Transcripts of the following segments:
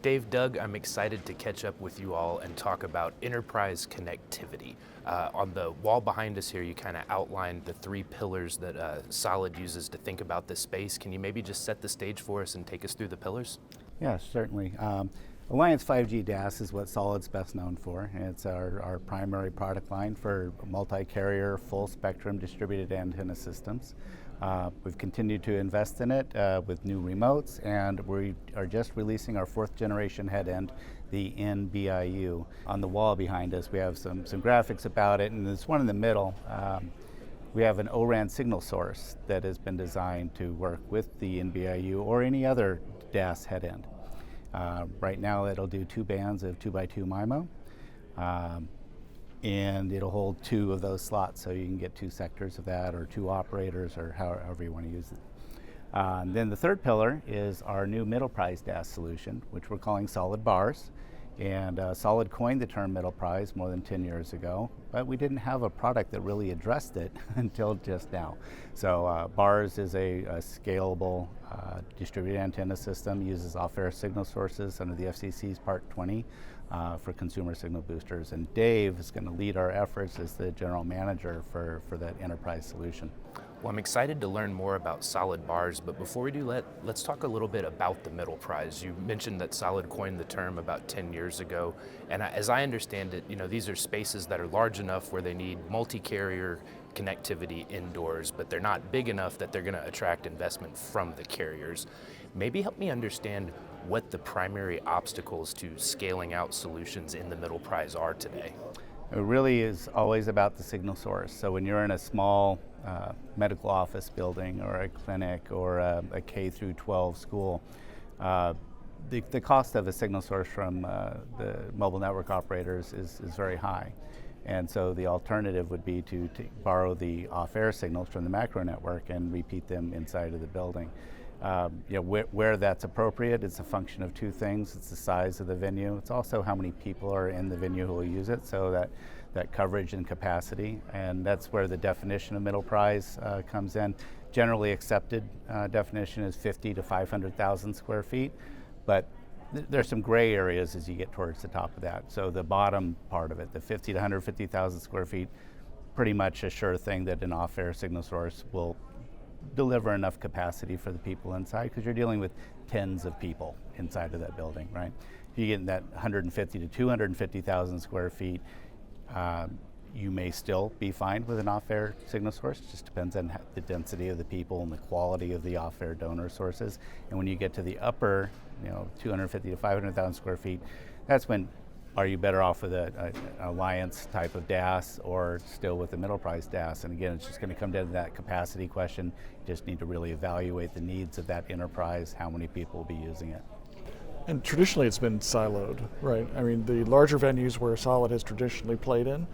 Dave, Doug, I'm excited to catch up with you all and talk about enterprise connectivity. On the wall behind us here, you kind of outlined the three pillars that SOLiD uses to think about this space. Can you maybe just set the stage for us and take us through the pillars? Yeah, certainly. Alliance 5G DAS is what SOLiD's best known for. It's our primary product line for multi-carrier, full-spectrum distributed antenna systems. We've continued to invest in it with new remotes, and we are just releasing our 4th generation head end, the NBIU. On the wall behind us, we have some graphics about it, and there's one in the middle. We have an O-RAN signal source that has been designed to work with the NBIU or any other DAS head end. Right now it'll do 2 bands of 2x2 MIMO, and it'll hold 2 of those slots, so you can get 2 sectors of that or 2 operators or however you want to use it. Then the third pillar is our new Middleprise DAS solution, which we're calling SOLiD Bars. And SOLiD coined the term Middleprise more than 10 years ago, but we didn't have a product that really addressed it until just now. So Bars is a scalable distributed antenna system, uses off-air signal sources under the FCC's Part 20 for consumer signal boosters. And Dave is going to lead our efforts as the general manager for that enterprise solution. Well, I'm excited to learn more about SOLiD Bars, but before we do, let's talk a little bit about the Middleprise. You mentioned that SOLiD coined the term about 10 years ago, and as I understand it, these are spaces that are large enough where they need multi-carrier connectivity indoors, but they're not big enough that they're going to attract investment from the carriers. Maybe help me understand what the primary obstacles to scaling out solutions in the Middleprise are today. It really is always about the signal source. So when you're in a small medical office building or a clinic or a K through 12 school, the cost of a signal source from the mobile network operators is very high. And so the alternative would be to borrow the off-air signals from the macro network and repeat them inside of the building. Where that's appropriate, it's a function of 2 things. It's the size of the venue. It's also how many people are in the venue who will use it, so that coverage and capacity. And that's where the definition of Middleprise comes in. Generally accepted definition is 50 to 500,000 square feet, but there's some gray areas as you get towards the top of that. So the bottom part of it, the 50 to 150,000 square feet, pretty much a sure thing that an off-air signal source will deliver enough capacity for the people inside, because you're dealing with tens of people inside of that building, right? If you get in that 150 to 250,000 square feet, you may still be fine with an off-air signal source. It just depends on the density of the people and the quality of the off-air donor sources. And when you get to the upper, 250 to 500,000 square feet, that's when are you better off with an Alliance type of DAS or still with the Middleprise DAS? And again, it's just going to come down to that capacity question. You just need to really evaluate the needs of that enterprise, how many people will be using it. And traditionally it's been siloed, right? I mean, the larger venues where SOLiD has traditionally played in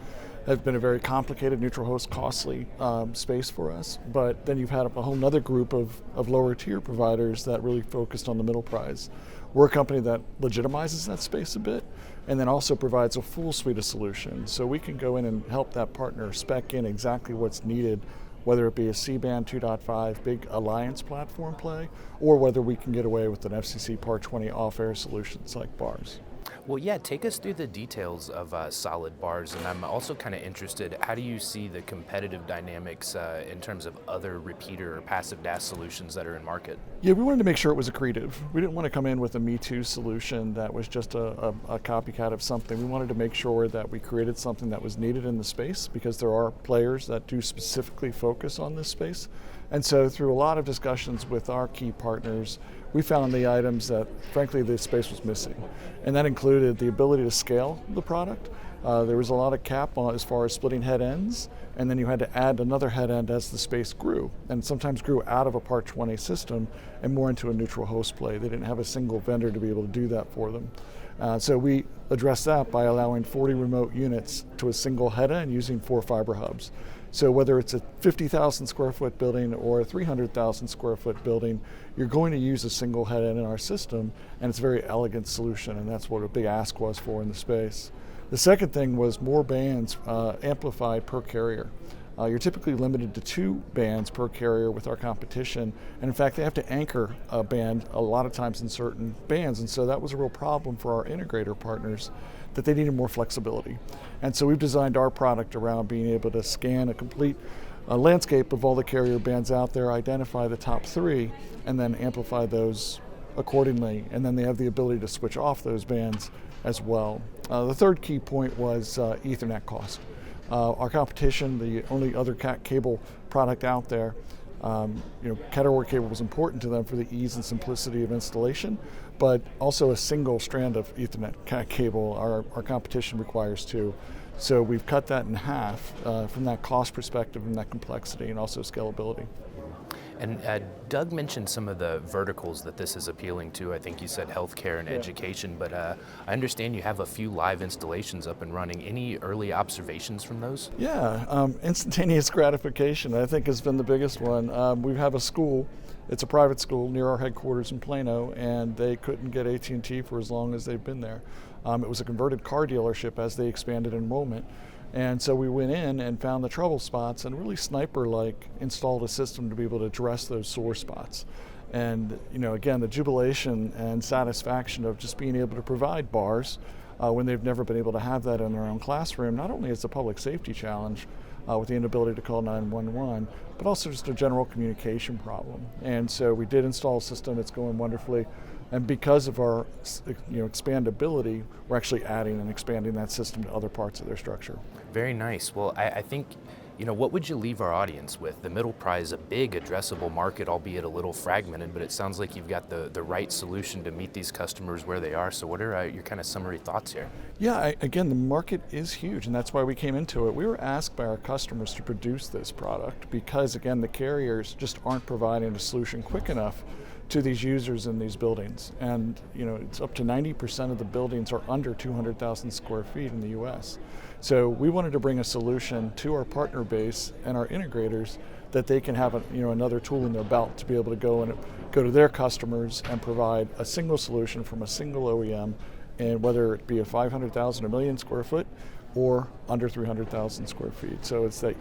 have been a very complicated, neutral host, costly space for us. But then you've had a whole other group of lower tier providers that really focused on the Middleprise. We're a company that legitimizes that space a bit and then also provides a full suite of solutions. So we can go in and help that partner spec in exactly what's needed, whether it be a C-band 2.5 big Alliance platform play, or whether we can get away with an FCC Part 20 off-air solutions like Bars. Well, yeah, take us through the details of SOLiD Bars, and I'm also kind of interested, how do you see the competitive dynamics in terms of other repeater or passive DAS solutions that are in market? Yeah, we wanted to make sure it was accretive. We didn't want to come in with a Me Too solution that was just a copycat of something. We wanted to make sure that we created something that was needed in the space, because there are players that do specifically focus on this space. And so through a lot of discussions with our key partners, we found the items that, frankly, the space was missing. And that included the ability to scale the product. There was a lot of cap on as far as splitting head ends, and then you had to add another head end as the space grew, and sometimes grew out of a Part 20 system and more into a neutral host play. They didn't have a single vendor to be able to do that for them. So we addressed that by allowing 40 remote units to a single head end using 4 fiber hubs. So whether it's a 50,000 square foot building or a 300,000 square foot building, you're going to use a single head end in our system, and it's a very elegant solution, and that's what a big ask was for in the space. The second thing was more bands amplified per carrier. You're typically limited to 2 bands per carrier with our competition, and in fact they have to anchor a band a lot of times in certain bands, and so that was a real problem for our integrator partners, that they needed more flexibility. And so we've designed our product around being able to scan a complete landscape of all the carrier bands out there, identify the top 3, and then amplify those accordingly, and then they have the ability to switch off those bands as well. The third key point was Ethernet cost. Our competition, the only other CAT cable product out there, category cable was important to them for the ease and simplicity of installation, but also a single strand of Ethernet CAT cable our competition requires too. So we've cut that in half from that cost perspective and that complexity and also scalability. And Doug mentioned some of the verticals that this is appealing to. I think you said healthcare and education, but I understand you have a few live installations up and running. Any early observations from those? Yeah, instantaneous gratification I think has been the biggest one. We have a school, it's a private school near our headquarters in Plano, and they couldn't get AT&T for as long as they've been there. It was a converted car dealership as they expanded enrollment. And so we went in and found the trouble spots and really sniper-like installed a system to be able to address those sore spots. And again, the jubilation and satisfaction of just being able to provide bars when they've never been able to have that in their own classroom, not only as a public safety challenge with the inability to call 911, but also just a general communication problem. And so we did install a system that's going wonderfully. And because of our expandability, we're actually adding and expanding that system to other parts of their structure. Very nice. Well, I think, what would you leave our audience with? The Middleprise, a big addressable market, albeit a little fragmented, but it sounds like you've got the right solution to meet these customers where they are. So what are your kind of summary thoughts here? Yeah, again, the market is huge, and that's why we came into it. We were asked by our customers to produce this product because, again, the carriers just aren't providing a solution quick enough to these users in these buildings. And it's up to 90% of the buildings are under 200,000 square feet in the US. So we wanted to bring a solution to our partner base and our integrators that they can have another tool in their belt to be able to go to their customers and provide a single solution from a single OEM, and whether it be a 500,000 or million square foot or under 300,000 square feet. So it's that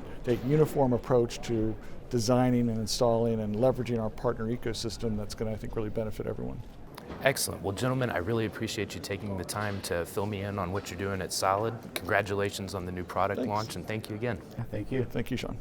uniform approach to designing and installing and leveraging our partner ecosystem that's going to, I think, really benefit everyone. Excellent. Well, gentlemen, I really appreciate you taking the time to fill me in on what you're doing at SOLiD. Congratulations on the new product launch, and thank you again. Thank you. Thank you, Sean.